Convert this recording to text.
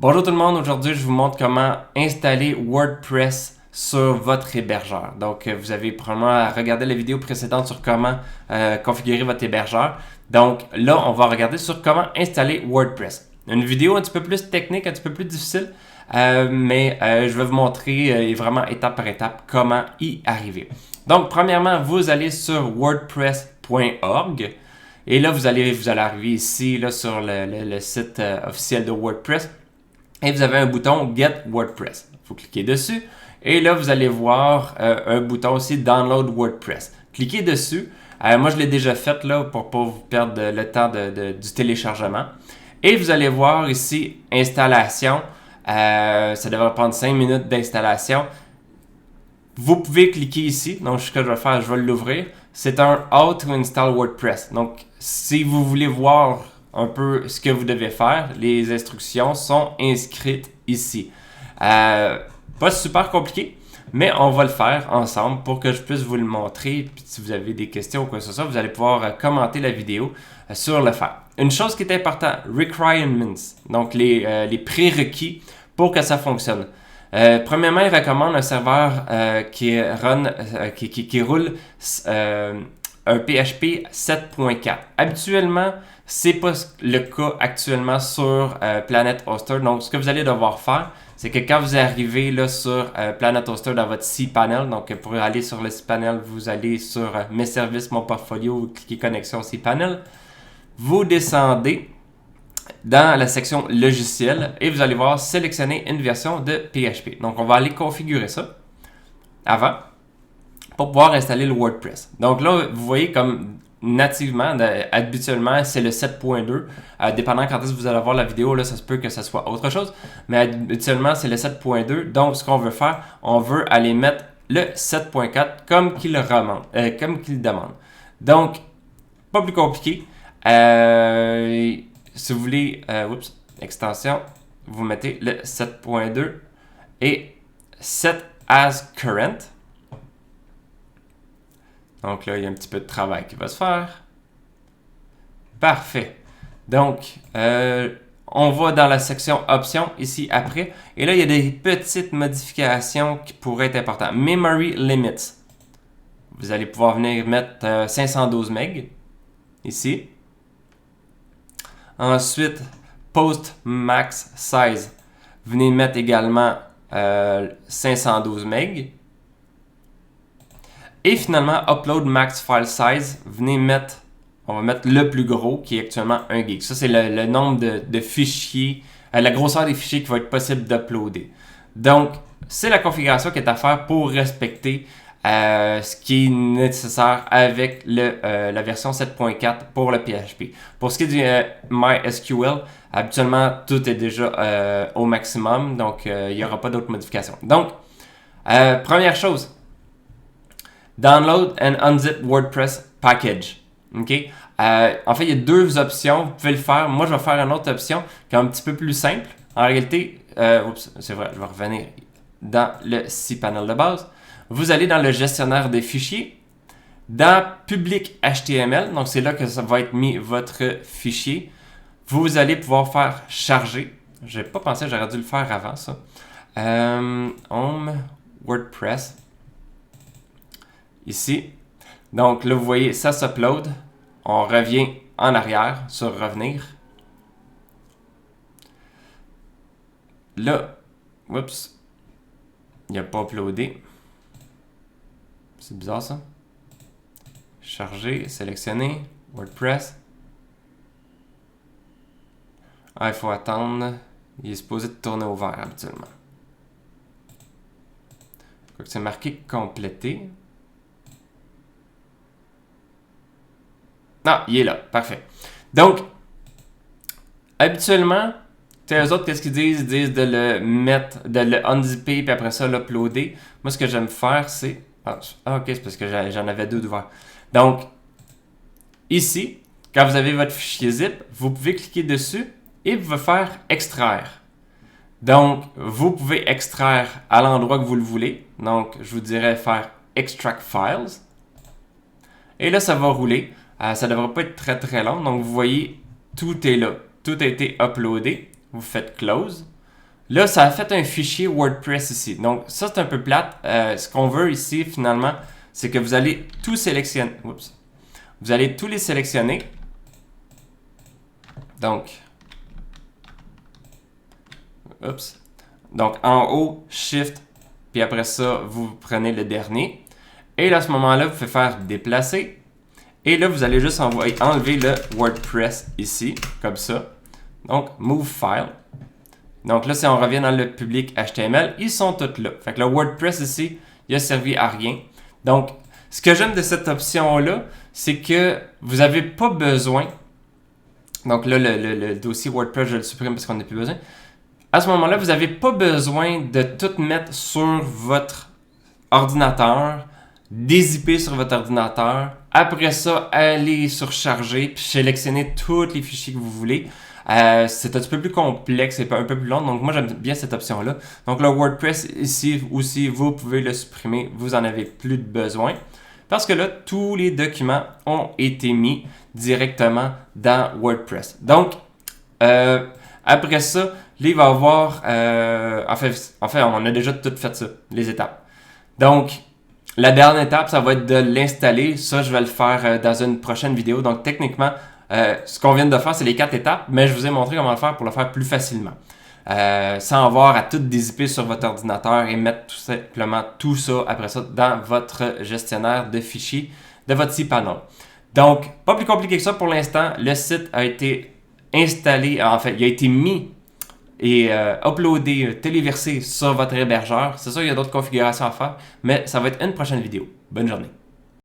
Bonjour tout le monde, aujourd'hui je vous montre comment installer WordPress sur votre hébergeur. Donc vous avez probablement regardé la vidéo précédente sur comment configurer votre hébergeur. Donc là on va regarder sur comment installer WordPress. Une vidéo un petit peu plus technique, un petit peu plus difficile, mais je vais vous montrer vraiment étape par étape comment y arriver. Donc premièrement vous allez sur wordpress.org. Et là, vous allez arriver ici là, sur le site officiel de WordPress. Et vous avez un bouton Get WordPress. Il faut cliquer dessus. Et là, vous allez voir un bouton aussi Download WordPress. Cliquez dessus. Moi, je l'ai déjà fait là, pour ne pas vous perdre le temps du téléchargement. Et vous allez voir ici Installation. Ça devrait prendre 5 minutes d'installation. Vous pouvez cliquer ici. Donc, ce que je vais faire, je vais l'ouvrir. C'est un How to Install WordPress. Donc, si vous voulez voir un peu ce que vous devez faire, les instructions sont inscrites ici. Pas super compliqué, mais on va le faire ensemble pour que je puisse vous le montrer. Puis si vous avez des questions ou quoi que ce soit, vous allez pouvoir commenter la vidéo sur le faire. Une chose qui est importante, requirements, donc les prérequis pour que ça fonctionne. Premièrement, il recommande un serveur qui roule un PHP 7.4. Habituellement, c'est pas le cas actuellement sur Planet Hoster. Donc, ce que vous allez devoir faire, c'est que quand vous arrivez là, sur Planet Hoster dans votre cPanel, donc pour aller sur le cPanel, vous allez sur Mes services, mon portfolio, vous cliquez Connexion cPanel. Vous descendez dans la section logiciel et vous allez voir sélectionner une version de PHP. Donc, on va aller configurer ça avant pour pouvoir installer le WordPress. Donc là, vous voyez comme nativement, habituellement, c'est le 7.2. Dépendant quand est-ce que vous allez voir la vidéo, là, ça se peut que ce soit autre chose. Mais habituellement, c'est le 7.2. Donc, ce qu'on veut faire, on veut aller mettre le 7.4 comme qu'il demande. Donc, pas plus compliqué. Si vous voulez, extension, vous mettez le 7.2 et set as current. Donc là, il y a un petit peu de travail qui va se faire. Parfait. Donc, on va dans la section options ici après. Et là, il y a des petites modifications qui pourraient être importantes. Memory limits. Vous allez pouvoir venir mettre 512 MB ici. Ensuite, post max size. Venez mettre également 512 MB. Et finalement, upload max file size. On va mettre le plus gros qui est actuellement 1 GB. Ça, c'est le nombre de fichiers, la grosseur des fichiers qu'il va être possible d'uploader. Donc, c'est la configuration qui est à faire pour respecter ce qui est nécessaire avec la version 7.4 pour le PHP. Pour ce qui est du MySQL, habituellement, tout est déjà au maximum, donc il n'y aura pas d'autres modifications. Donc, première chose, Download and unzip WordPress package. Okay? En fait, il y a deux options. Vous pouvez le faire. Moi, je vais faire une autre option qui est un petit peu plus simple. En réalité, c'est vrai, je vais revenir dans le cPanel de base. Vous allez dans le gestionnaire des fichiers. Dans Public HTML, donc c'est là que ça va être mis votre fichier. Vous allez pouvoir faire charger. Je n'ai pas pensé, j'aurais dû le faire avant ça. Home, WordPress. Ici. Donc là, vous voyez, ça s'upload. On revient en arrière sur revenir. Là, oups, il n'a pas uploadé. C'est bizarre ça. Charger, sélectionner, WordPress. Ah, il faut attendre. Il est supposé de tourner au vert habituellement. Donc c'est marqué complété. Ah, il est là. Parfait. Donc, habituellement, eux autres, qu'est-ce qu'ils disent? Ils disent de le mettre, de le unzipper, puis après ça, l'uploader. Moi, ce que j'aime faire, c'est... Ah, ok, c'est parce que j'en avais deux d'ouverts. Donc, ici, quand vous avez votre fichier zip, vous pouvez cliquer dessus et vous pouvez faire extraire. Donc, vous pouvez extraire à l'endroit que vous le voulez. Donc, je vous dirais faire extract files. Et là, ça va rouler. Ça ne devrait pas être très long. Donc, vous voyez, tout est là. Tout a été uploadé. Vous faites close. Là, ça a fait un fichier WordPress ici. Donc, ça, c'est un peu plate. Ce qu'on veut ici, finalement, c'est que vous allez tout sélectionner. Oups. Vous allez tous les sélectionner. Donc, oups. Donc, en haut, Shift, puis après ça, vous prenez le dernier. Et là, à ce moment-là, vous pouvez faire déplacer. Et là, vous allez juste enlever le WordPress ici, comme ça. Donc, Move File. Donc là, si on revient dans le public HTML, ils sont tous là. Fait que le WordPress ici, il a servi à rien. Donc, ce que j'aime de cette option-là, c'est que vous n'avez pas besoin. Donc là, le dossier WordPress, je le supprime parce qu'on n'a plus besoin. À ce moment-là, vous n'avez pas besoin de tout mettre sur votre ordinateur, dézipper sur votre ordinateur. Après ça, aller surcharger, puis sélectionner tous les fichiers que vous voulez. C'est un petit peu plus complexe et un peu plus long, donc moi j'aime bien cette option-là. Donc le WordPress ici aussi, vous pouvez le supprimer, vous n'en avez plus de besoin. Parce que là, tous les documents ont été mis directement dans WordPress. Donc, après ça, là, il va y avoir... en fait, on a déjà tout fait ça, les étapes. Donc, la dernière étape, ça va être de l'installer. Ça, je vais le faire dans une prochaine vidéo. Donc, techniquement, ce qu'on vient de faire, c'est les 4 étapes, mais je vous ai montré comment le faire pour le faire plus facilement. Sans avoir à tout dézipper sur votre ordinateur et mettre tout simplement tout ça, après ça, dans votre gestionnaire de fichiers de votre cPanel. Donc, pas plus compliqué que ça pour l'instant. Le site a été installé, en fait, il a été mis et uploadé, téléversé sur votre hébergeur. C'est sûr, il y a d'autres configurations à faire, mais ça va être une prochaine vidéo. Bonne journée.